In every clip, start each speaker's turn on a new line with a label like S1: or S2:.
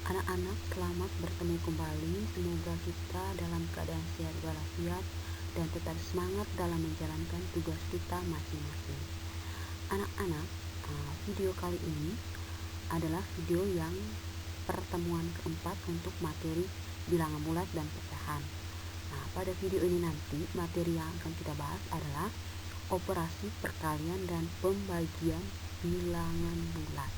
S1: Anak-anak, selamat bertemu kembali. Semoga kita dalam keadaan sehat walafiat dan tetap semangat dalam menjalankan tugas kita masing-masing. Anak-anak, video kali ini adalah video yang pertemuan keempat untuk materi bilangan bulat dan pecahan. Pada video ini nanti materi yang akan kita bahas adalah operasi perkalian dan pembagian bilangan bulat.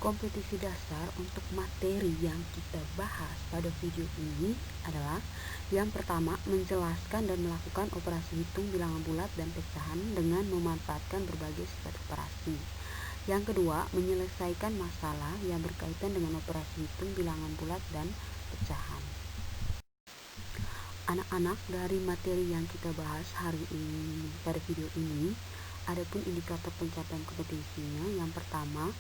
S1: Kompetisi dasar untuk materi yang kita bahas pada video ini adalah yang pertama, menjelaskan dan melakukan operasi hitung bilangan bulat dan pecahan dengan memanfaatkan berbagai sifat operasi. Yang kedua, menyelesaikan masalah yang berkaitan dengan operasi hitung bilangan bulat dan pecahan. Anak-anak, dari materi yang kita bahas hari ini pada video ini, adapun indikator pencapaian kompetisinya, yang pertama,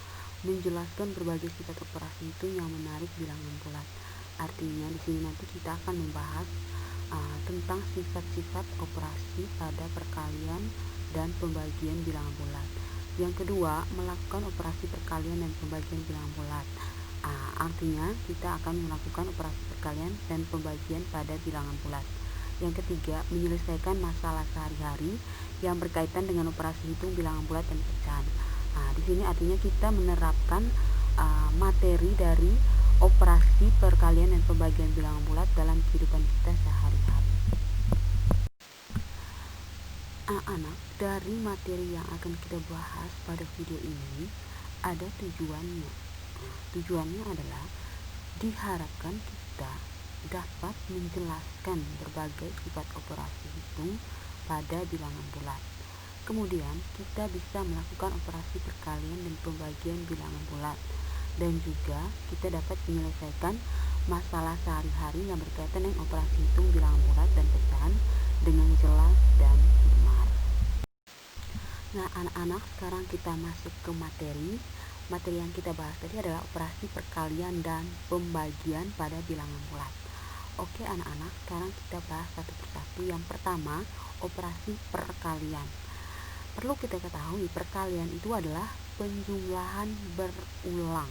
S1: menjelaskan berbagai sifat operasi itu yang menarik bilangan bulat. Artinya di sini nanti kita akan membahas tentang sifat-sifat operasi pada perkalian dan pembagian bilangan bulat. Yang kedua, melakukan operasi perkalian dan pembagian bilangan bulat. Artinya kita akan melakukan operasi perkalian dan pembagian pada bilangan bulat. Yang ketiga, menyelesaikan masalah sehari-hari yang berkaitan dengan operasi hitung bilangan bulat dan pecahan. Di sini artinya kita menerapkan materi dari operasi perkalian dan pembagian bilangan bulat dalam kehidupan kita sehari-hari. Anak-anak, dari materi yang akan kita bahas pada video ini ada tujuannya. Tujuannya adalah diharapkan kita dapat menjelaskan berbagai sifat operasi hitung pada bilangan bulat. Kemudian kita bisa melakukan operasi perkalian dan pembagian bilangan bulat, dan juga kita dapat menyelesaikan masalah sehari-hari yang berkaitan dengan operasi hitung bilangan bulat dan pecahan dengan jelas dan benar. Nah, anak-anak, sekarang kita masuk ke materi. Materi yang kita bahas tadi adalah operasi perkalian dan pembagian pada bilangan bulat. Oke anak-anak, sekarang kita bahas satu persatu. Yang pertama, operasi perkalian. Perlu kita ketahui, perkalian itu adalah penjumlahan berulang,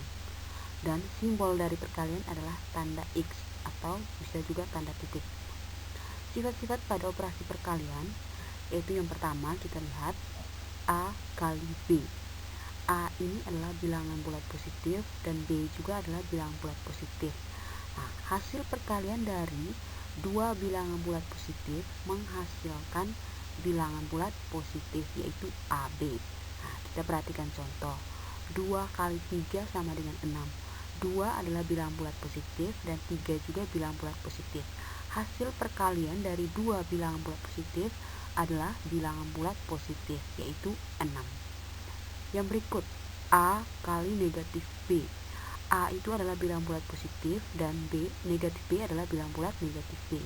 S1: dan simbol dari perkalian adalah tanda X atau bisa juga tanda titik. Sifat-sifat pada operasi perkalian yaitu yang pertama kita lihat A kali B. A ini adalah bilangan bulat positif dan B juga adalah bilangan bulat positif. Hasil perkalian dari dua bilangan bulat positif menghasilkan bilangan bulat positif yaitu AB. Kita perhatikan contoh. 2 kali 3 sama dengan 6. 2 adalah bilangan bulat positif dan 3 juga bilangan bulat positif. Hasil perkalian dari dua bilangan bulat positif adalah bilangan bulat positif yaitu 6. Yang berikut, A kali negatif B. A itu adalah bilangan bulat positif dan B, negatif B adalah bilangan bulat negatif B.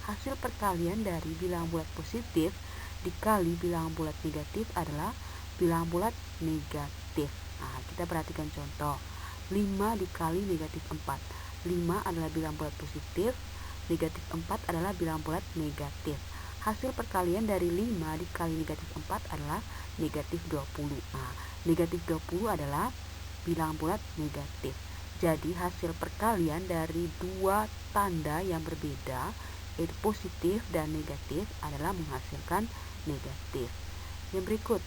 S1: Hasil perkalian dari bilangan bulat positif dikali bilangan bulat negatif adalah bilangan bulat negatif. Kita perhatikan contoh. 5 dikali negatif 4. 5 adalah bilangan bulat positif, negatif 4 adalah bilangan bulat negatif. Hasil perkalian dari 5 dikali negatif 4 adalah negatif 20. Negatif 20 adalah bilangan bulat negatif. Jadi hasil perkalian dari dua tanda yang berbeda yaitu positif dan negatif adalah menghasilkan negatif. Yang berikut,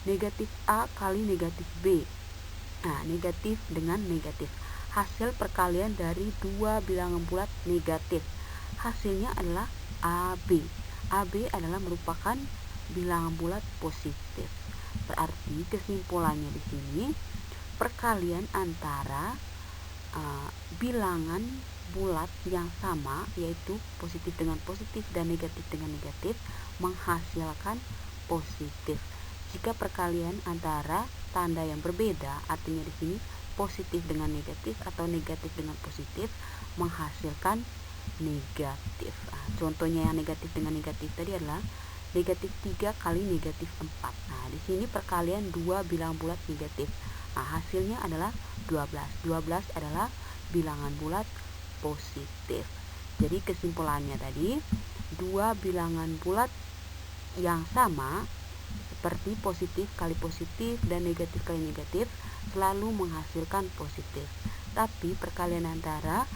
S1: negatif A kali negatif B. Negatif dengan negatif. Hasil perkalian dari dua bilangan bulat negatif. Hasilnya adalah AB. AB adalah merupakan bilangan bulat positif. Berarti kesimpulannya di sini perkalian antara bilangan bulat yang sama yaitu positif dengan positif dan negatif dengan negatif menghasilkan positif. Jika perkalian antara tanda yang berbeda, artinya di sini positif dengan negatif atau negatif dengan positif menghasilkan negatif. Contohnya yang negatif dengan negatif tadi adalah negatif 3 kali negatif 4. Di sini perkalian dua bilangan bulat negatif. Hasilnya adalah 12. 12 adalah bilangan bulat positif. Jadi kesimpulannya tadi, dua bilangan bulat yang sama seperti positif kali positif dan negatif kali negatif selalu menghasilkan positif. Tapi perkalian antara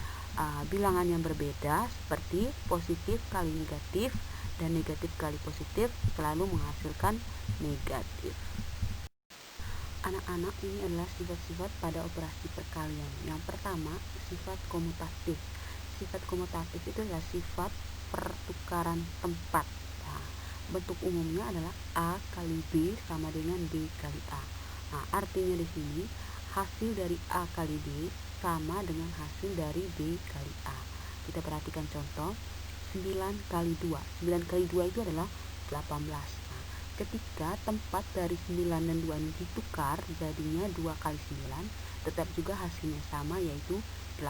S1: bilangan yang berbeda seperti positif kali negatif dan negatif kali positif selalu menghasilkan negatif. Anak-anak, ini adalah sifat-sifat pada operasi perkalian. Yang pertama, sifat komutatif. Sifat komutatif itu adalah sifat pertukaran tempat. Nah, bentuk umumnya adalah A kali B sama dengan B kali A. Nah, artinya di sini hasil dari A kali B sama dengan hasil dari B kali A. Kita perhatikan contoh 9 kali 2. 9 kali 2 itu adalah 18. Ketika tempat dari 9 dan 2 ini ditukar, jadinya 2 kali 9, tetap juga hasilnya sama, yaitu 18.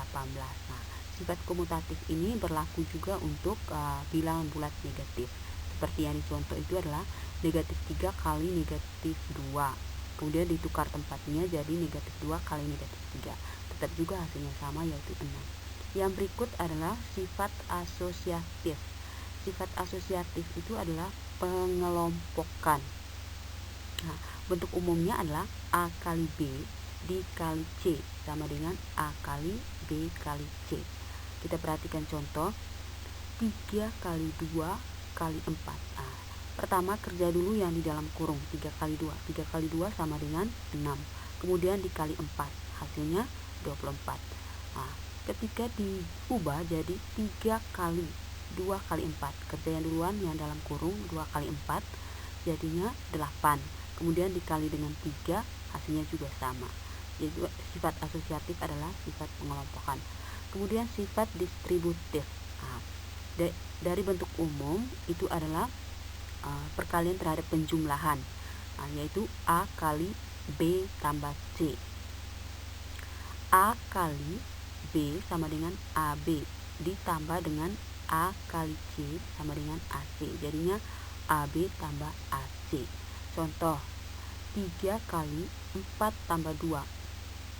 S1: Nah, sifat komutatif ini berlaku juga untuk bilangan bulat negatif. Seperti yang dicontoh itu adalah negatif 3 kali negatif 2. Kemudian ditukar tempatnya jadi negatif 2 kali negatif 3. Tetap juga hasilnya sama, yaitu 6. Yang berikut adalah sifat asosiatif. Sifat asosiatif itu adalah pengelompokan. Nah, bentuk umumnya adalah A kali B dikali C sama dengan A kali B kali C. Kita perhatikan contoh 3 kali 2 kali 4. Nah, pertama kerja dulu yang di dalam kurung, 3 kali 2. 3 kali 2 sama dengan 6. Kemudian dikali 4, hasilnya 24. Nah, ketika diubah jadi 3 kali 2 kali 4, kerja yang duluan yang dalam kurung 2 kali 4 jadinya 8, kemudian dikali dengan 3, hasilnya juga sama. Jadi sifat asosiatif adalah sifat pengelompokan. Kemudian sifat distributif. Nah, dari bentuk umum itu adalah perkalian terhadap penjumlahan, yaitu A kali B tambah C. A kali B sama dengan AB ditambah dengan A kali C sama dengan AC, jadinya AB tambah AC. Contoh 3 kali 4 tambah 2,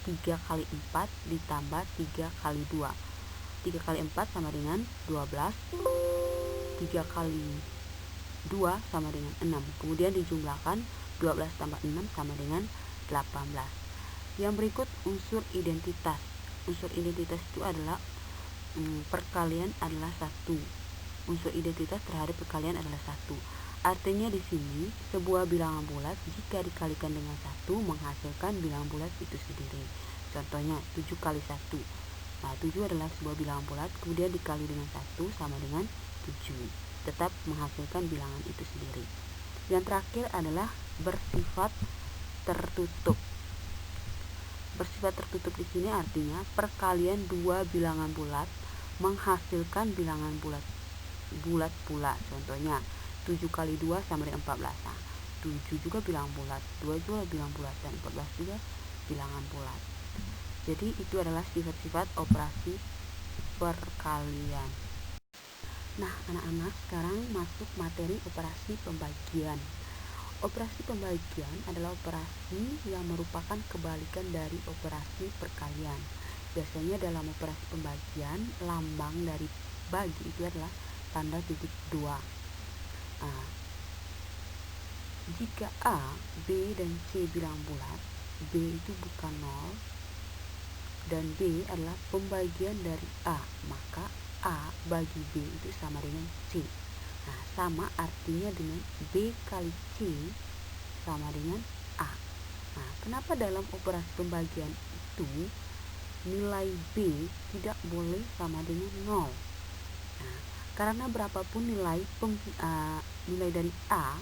S1: 3 kali 4 ditambah 3 kali 2. 3 kali 4 sama dengan 12, 3 kali 2 sama dengan 6, kemudian dijumlahkan 12 tambah 6 sama dengan 18. Yang berikut unsur identitas. Unsur identitas itu adalah perkalian adalah 1. Unsur identitas terhadap perkalian adalah 1. Artinya di sini sebuah bilangan bulat jika dikalikan dengan 1 menghasilkan bilangan bulat itu sendiri. Contohnya 7 kali 1. Nah, 7 adalah sebuah bilangan bulat, kemudian dikali dengan 1 sama dengan 7. Tetap menghasilkan bilangan itu sendiri. Yang terakhir adalah bersifat tertutup. Bersifat tertutup di sini artinya perkalian dua bilangan bulat menghasilkan bilangan bulat pula. Contohnya 7 kali 2 sama dengan 14. Nah, 7 juga bilangan bulat, 2 juga bilangan bulat, dan 14 juga bilangan bulat. Jadi itu adalah sifat-sifat operasi perkalian. Nah, anak-anak, sekarang masuk materi operasi pembagian. Operasi pembagian adalah operasi yang merupakan kebalikan dari operasi perkalian. Biasanya dalam operasi pembagian, lambang dari bagi itu adalah tanda titik 2. Nah, jika A, B, dan C bilangan bulat, B itu bukan 0, dan B adalah pembagian dari A, maka A bagi B itu sama dengan C. Nah, sama artinya dengan B kali C sama dengan A. Nah, kenapa dalam operasi pembagian itu nilai B tidak boleh sama dengan 0? Nah, karena berapapun nilai dari A,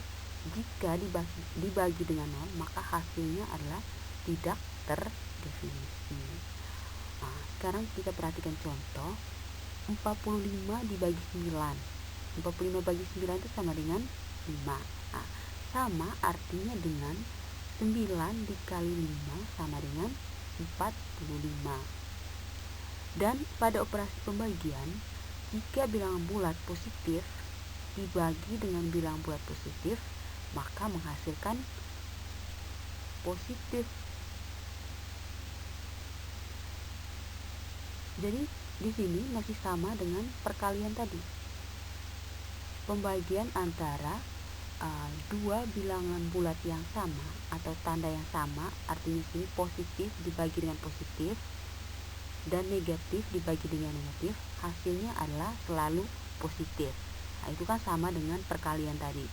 S1: jika dibagi dengan 0, maka hasilnya adalah tidak terdefinisi. Nah, sekarang kita perhatikan contoh 45 dibagi 9. 45 bagi 9 itu sama dengan 5. Nah, sama artinya dengan 9 dikali 5 sama dengan 45. Dan pada operasi pembagian, jika bilangan bulat positif dibagi dengan bilangan bulat positif, maka menghasilkan positif. Jadi di sini masih sama dengan perkalian tadi. Pembagian antara dua bilangan bulat yang sama atau tanda yang sama, artinya sini positif dibagi dengan positif, dan negatif dibagi dengan negatif, hasilnya adalah selalu positif. Nah, itu kan sama dengan perkalian tadi.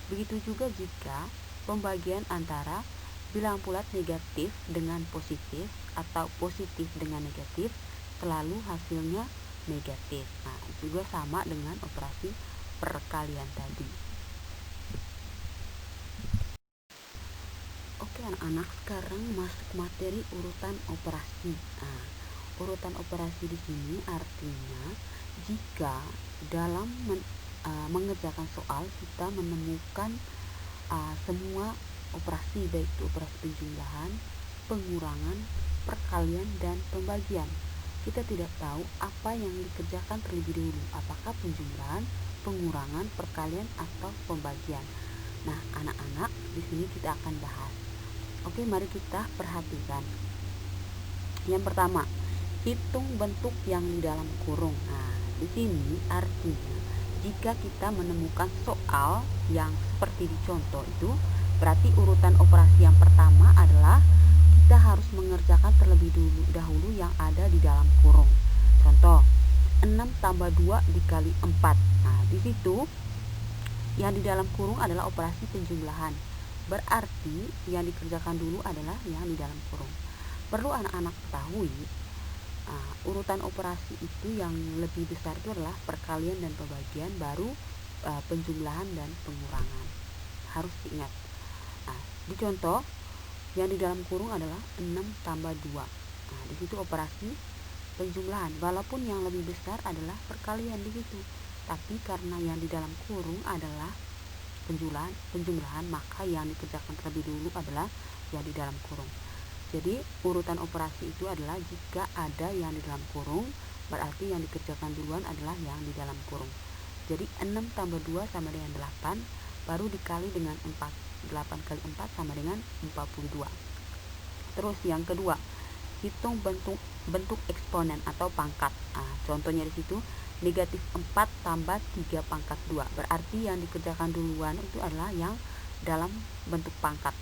S1: Begitu juga jika pembagian antara bilang bulat negatif dengan positif atau positif dengan negatif, selalu hasilnya negatif. Nah, juga sama dengan operasi perkalian tadi. Oke anak-anak, sekarang masuk materi urutan operasi. Nah, urutan operasi di sini artinya jika dalam mengerjakan soal kita menemukan semua operasi, baik itu operasi penjumlahan, pengurangan, perkalian, dan pembagian. Kita tidak tahu apa yang dikerjakan terlebih dahulu, apakah penjumlahan, pengurangan, perkalian, atau pembagian. Nah, anak-anak, di sini kita akan bahas. Oke, mari kita perhatikan. Yang pertama, hitung bentuk yang di dalam kurung. Nah, di sini artinya jika kita menemukan soal yang seperti di contoh itu, berarti urutan operasi yang pertama adalah kita harus mengerjakan terlebih dahulu yang ada di dalam kurung. Contoh, 6 tambah 2 dikali 4. Nah, di situ yang di dalam kurung adalah operasi penjumlahan. Berarti yang dikerjakan dulu adalah yang di dalam kurung. Perlu anak-anak ketahui, urutan operasi itu yang lebih besar itu adalah perkalian dan pembagian, baru penjumlahan dan pengurangan. Harus diingat. Nah, di contoh yang di dalam kurung adalah 6 tambah 2. Nah, di situ operasi penjumlahan. Walaupun yang lebih besar adalah perkalian di situ, tapi karena yang di dalam kurung adalah penjumlahan, maka yang dikerjakan terlebih dulu adalah yang di dalam kurung. Jadi urutan operasi itu adalah jika ada yang di dalam kurung, berarti yang dikerjakan duluan adalah yang di dalam kurung. Jadi 6 tambah 2 sama dengan 8, baru dikali dengan 4. 8 kali 4 sama dengan 42. Terus yang kedua, hitung bentuk eksponen atau pangkat. Nah, contohnya di situ negatif 4 tambah 3 pangkat 2. Berarti yang dikerjakan duluan itu adalah yang dalam bentuk pangkat.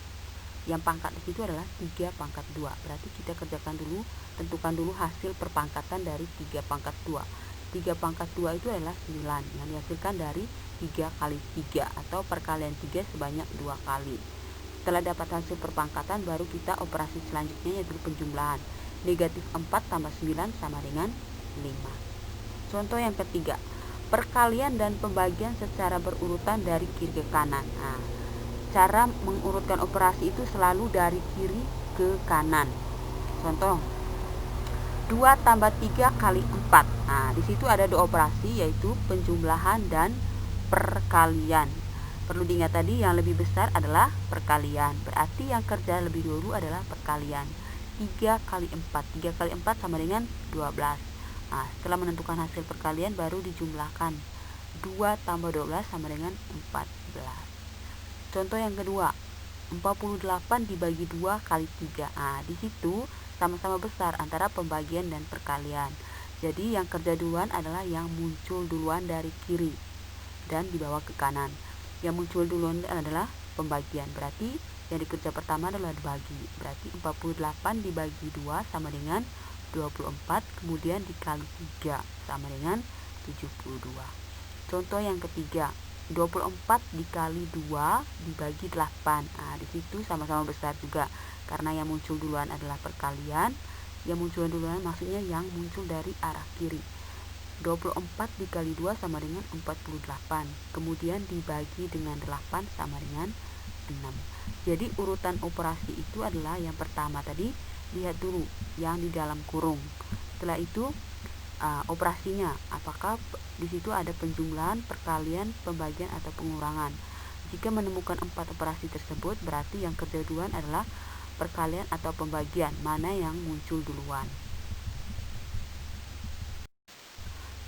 S1: Yang pangkat di situ adalah 3 pangkat 2. Berarti kita kerjakan dulu, tentukan dulu hasil perpangkatan dari 3 pangkat 2. 3 pangkat 2 itu adalah 9 yang dihasilkan dari 3 kali 3 atau perkalian 3 sebanyak 2 kali. Setelah dapat hasil perpangkatan, baru kita operasi selanjutnya yaitu penjumlahan. Negatif 4 tambah 9 sama dengan 5. Contoh yang ketiga, perkalian dan pembagian secara berurutan dari kiri ke kanan. Nah, cara mengurutkan operasi itu selalu dari kiri ke kanan. Contoh, 2 tambah 3 kali 4. Nah, di situ ada dua operasi yaitu penjumlahan dan perkalian. Perlu diingat tadi yang lebih besar adalah perkalian. Berarti yang kerja lebih dulu adalah perkalian. 3 kali 4. 3 kali 4 sama dengan 12. Nah, setelah menentukan hasil perkalian baru dijumlahkan. 2 tambah 12 sama dengan 14. Contoh yang kedua, 48 dibagi 2 kali 3. Nah, di situ sama-sama besar antara pembagian dan perkalian. Jadi yang kerja duluan adalah yang muncul duluan dari kiri dan dibawa ke kanan. Yang muncul duluan adalah pembagian. Berarti yang dikerja pertama adalah dibagi. Berarti 48 dibagi 2 sama dengan 24, kemudian dikali 3 sama dengan 72. Contoh yang ketiga, 24 dikali 2 dibagi 8. Nah, di situ sama-sama besar juga karena yang muncul duluan adalah perkalian. Yang muncul duluan maksudnya yang muncul dari arah kiri. 24 dikali 2 sama dengan 48. Kemudian dibagi dengan 8 sama dengan 6. Jadi urutan operasi itu adalah yang pertama tadi, lihat dulu yang di dalam kurung. Setelah itu operasinya, apakah di situ ada penjumlahan, perkalian, pembagian, atau pengurangan. Jika menemukan 4 operasi tersebut, berarti yang kerja duluan adalah perkalian atau pembagian, mana yang muncul duluan.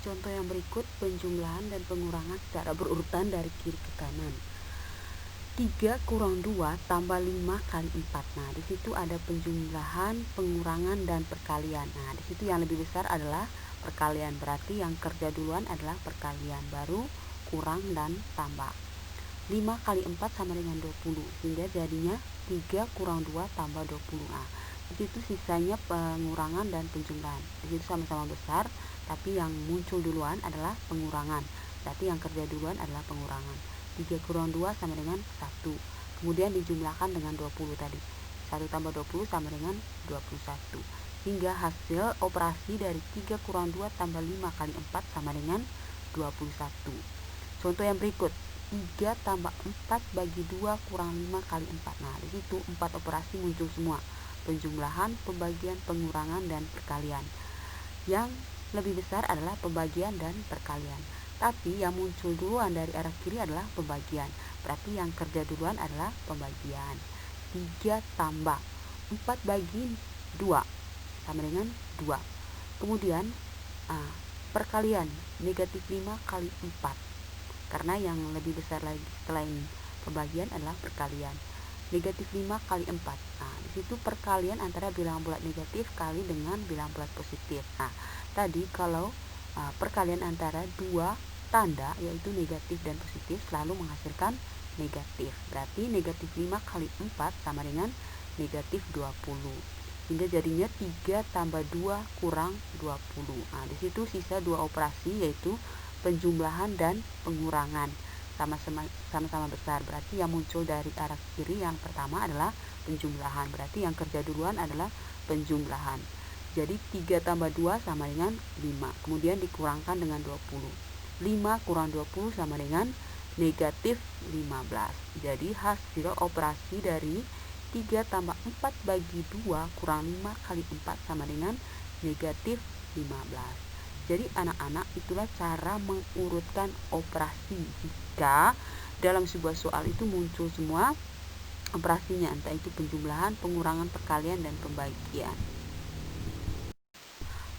S1: Contoh yang berikut, penjumlahan dan pengurangan secara berurutan dari kiri ke kanan. 3 kurang 2 tambah 5 kali 4. Nah, di situ ada penjumlahan, pengurangan, dan perkalian. Nah, di situ yang lebih besar adalah perkalian. Berarti yang kerja duluan adalah perkalian, baru kurang dan tambah. 5 kali 4 sama dengan 20, sehingga jadinya 3 kurang 2 tambah 20. Nah, Di situ sisanya pengurangan dan penjumlahan. Di situ sama-sama besar, tapi yang muncul duluan adalah pengurangan. Berarti yang kerja duluan adalah pengurangan. 3 kurang 2 sama dengan 1. Kemudian dijumlahkan dengan 20 tadi. 1 tambah 20 sama dengan 21. Hingga hasil operasi dari 3 kurang 2 tambah 5 kali 4 sama dengan 21. Contoh yang berikut, 3 tambah 4 bagi 2 kurang 5 kali 4. Nah, di situ 4 operasi muncul semua. Penjumlahan, pembagian, pengurangan, dan perkalian. Yang lebih besar adalah pembagian dan perkalian. Tapi yang muncul duluan dari arah kiri adalah pembagian. Berarti yang kerja duluan adalah pembagian. 3 tambah 4 bagi 2 sama dengan 2. Kemudian perkalian, negatif 5 kali 4. Karena yang lebih besar lagi selain pembagian adalah perkalian. Negatif 5 kali 4. Nah, di situ perkalian antara bilangan bulat negatif kali dengan bilangan bulat positif. Nah, tadi kalau perkalian antara dua tanda yaitu negatif dan positif selalu menghasilkan negatif. Berarti negatif 5 kali 4 sama dengan negatif 20. Hingga jadinya 3 tambah 2 kurang 20. Nah, di situ sisa 2 operasi yaitu penjumlahan dan pengurangan. Sama-sama besar. Berarti yang muncul dari arah kiri yang pertama adalah penjumlahan. Berarti yang kerja duluan adalah penjumlahan. Jadi 3 tambah 2 sama dengan 5. Kemudian dikurangkan dengan 20. 5 kurang 20 sama dengan negatif 15. Jadi hasil operasi dari 3 tambah 4 bagi 2 kurang 5 kali 4 sama dengan negatif 15. Jadi anak-anak, itulah cara mengurutkan operasi jika dalam sebuah soal itu muncul semua operasinya, entah itu penjumlahan, pengurangan, perkalian, dan pembagian.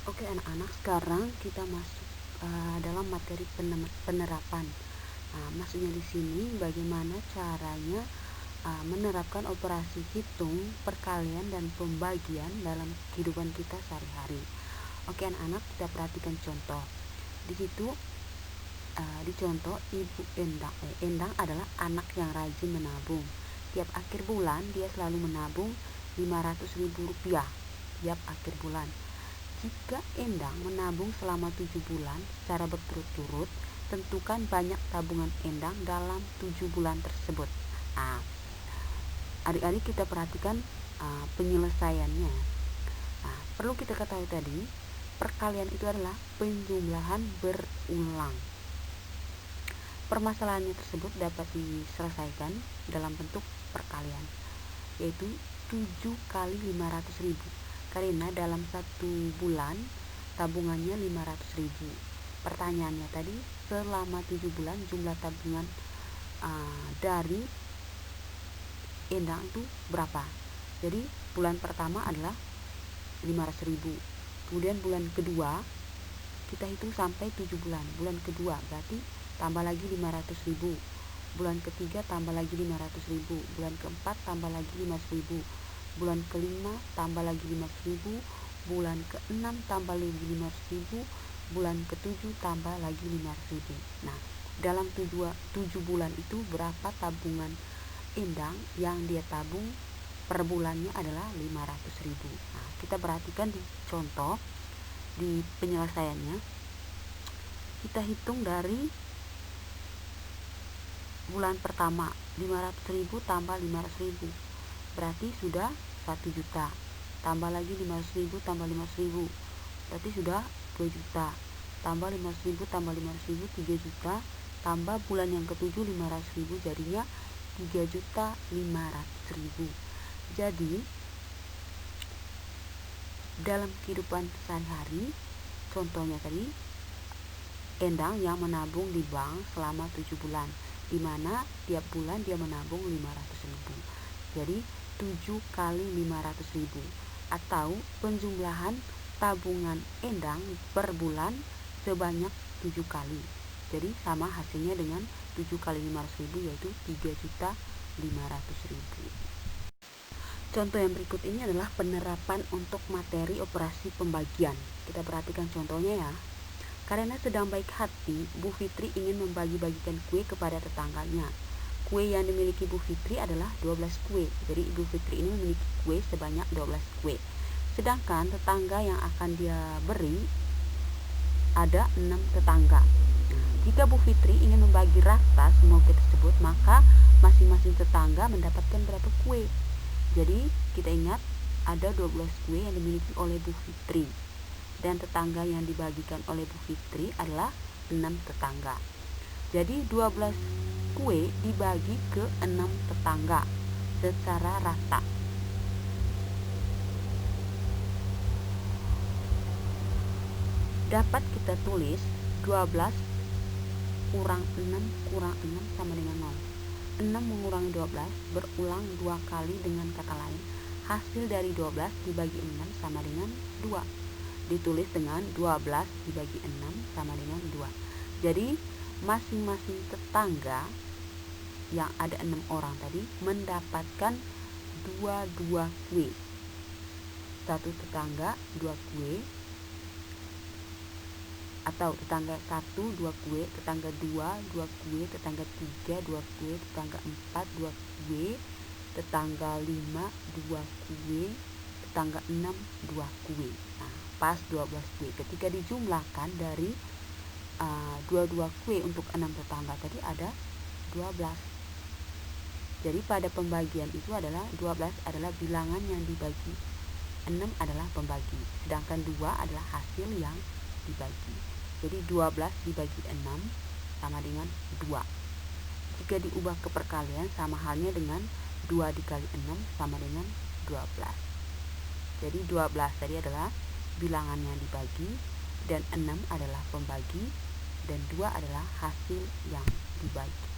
S1: Oke anak-anak, sekarang kita masuk dalam materi penerapan. Maksudnya di sini bagaimana caranya menerapkan operasi hitung, perkalian, dan pembagian dalam kehidupan kita sehari-hari. Oke anak-anak, kita perhatikan contoh. Di situ di contoh Ibu Endang. Endang adalah anak yang rajin menabung. Tiap akhir bulan dia selalu menabung Rp500.000 tiap akhir bulan. Jika Endang menabung selama 7 bulan secara berturut-turut, tentukan banyak tabungan Endang dalam 7 bulan tersebut. Adik-adik kita perhatikan penyelesaiannya. Perlu kita ketahui tadi, perkalian itu adalah penjumlahan berulang. Permasalahannya tersebut dapat diselesaikan dalam bentuk perkalian, yaitu 7 kali 500.000. Karena dalam 1 bulan tabungannya 500.000. Pertanyaannya tadi, selama 7 bulan jumlah tabungan dari Endang itu berapa? Jadi bulan pertama adalah 500.000. Kemudian bulan kedua kita hitung sampai 7 bulan. Bulan kedua berarti tambah lagi 500.000. Bulan ketiga tambah lagi 500.000. Bulan keempat tambah lagi 500.000. Bulan kelima tambah lagi 500.000. Bulan keenam tambah lagi 500.000. Bulan ketujuh tambah lagi 500.000. Nah, dalam 7 bulan itu berapa tabungan Endang yang dia tabung per bulannya adalah 500.000. Nah, kita perhatikan di contoh di penyelesaiannya. Kita hitung dari bulan pertama, 500.000 tambah 500.000 berarti sudah 1 juta. Tambah lagi 500.000 tambah 500.000 berarti sudah 2 juta. Tambah 500.000 tambah 500.000 3 juta. Tambah bulan yang ketujuh 500.000 jadinya 3.500.000. Jadi dalam kehidupan sehari-hari, contohnya tadi Endang yang menabung di bank selama 7 bulan, di mana tiap bulan dia menabung 500.000. Jadi 7 kali 500.000 atau penjumlahan tabungan Endang per bulan sebanyak 7 kali. Jadi sama hasilnya dengan 7 kali 500.000 yaitu 3.500.000. Contoh yang berikut ini adalah penerapan untuk materi operasi pembagian. Kita perhatikan contohnya ya. Karena sedang baik hati, Bu Fitri ingin membagi-bagikan kue kepada tetangganya. kue yang dimiliki Bu Fitri adalah 12 kue. Jadi Ibu Fitri ini memiliki kue sebanyak 12 kue. Sedangkan tetangga yang akan dia beri ada 6 tetangga. Jika Bu Fitri ingin membagi rata semua kue tersebut, maka masing-masing tetangga mendapatkan berapa kue. Jadi kita ingat ada 12 kue yang dimiliki oleh Bu Fitri, dan tetangga yang dibagikan oleh Bu Fitri adalah 6 tetangga. Jadi 12 kue dibagi ke 6 tetangga secara rata. Dapat kita tulis 12 kurang 6 kurang 6 sama dengan 0. 6 mengurangi 12 berulang 2 kali, dengan kata lain hasil dari 12 dibagi 6 sama dengan 2. Ditulis dengan 12 dibagi 6 sama dengan 2. Jadi masing-masing tetangga yang ada 6 orang tadi mendapatkan 2 kue. Satu tetangga 2 kue, atau tetangga 1 2 kue, tetangga 2 2 kue, tetangga 3 2 kue, tetangga 4 2 kue, tetangga 5 2 kue, tetangga 6 2 kue. Nah, pas 12 kue. Ketika dijumlahkan dari 2 kue untuk 6 tetangga tadi ada 12. Jadi pada pembagian itu adalah 12 adalah bilangan yang dibagi, 6 adalah pembagi, sedangkan 2 adalah hasil yang dibagi. Jadi 12 dibagi 6 sama dengan 2. Jika diubah ke perkalian sama halnya dengan 2 dikali 6 sama dengan 12. Jadi 12 tadi adalah bilangan yang dibagi, dan 6 adalah pembagi, dan 2 adalah hasil yang dibagi.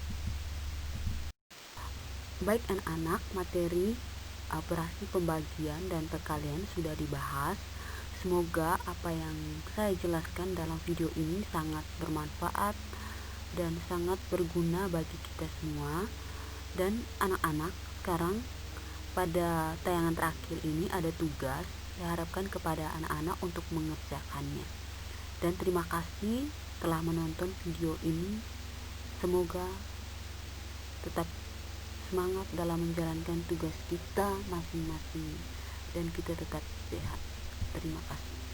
S1: Baik anak-anak, materi operasi pembagian dan perkalian sudah dibahas. Semoga apa yang saya jelaskan dalam video ini sangat bermanfaat dan sangat berguna bagi kita semua. Dan anak-anak, sekarang pada tayangan terakhir ini ada tugas. Saya harapkan kepada anak-anak untuk mengerjakannya. Dan terima kasih telah menonton video ini. Semoga tetap semangat dalam menjalankan tugas kita masing-masing, dan kita tetap sehat. Terima kasih.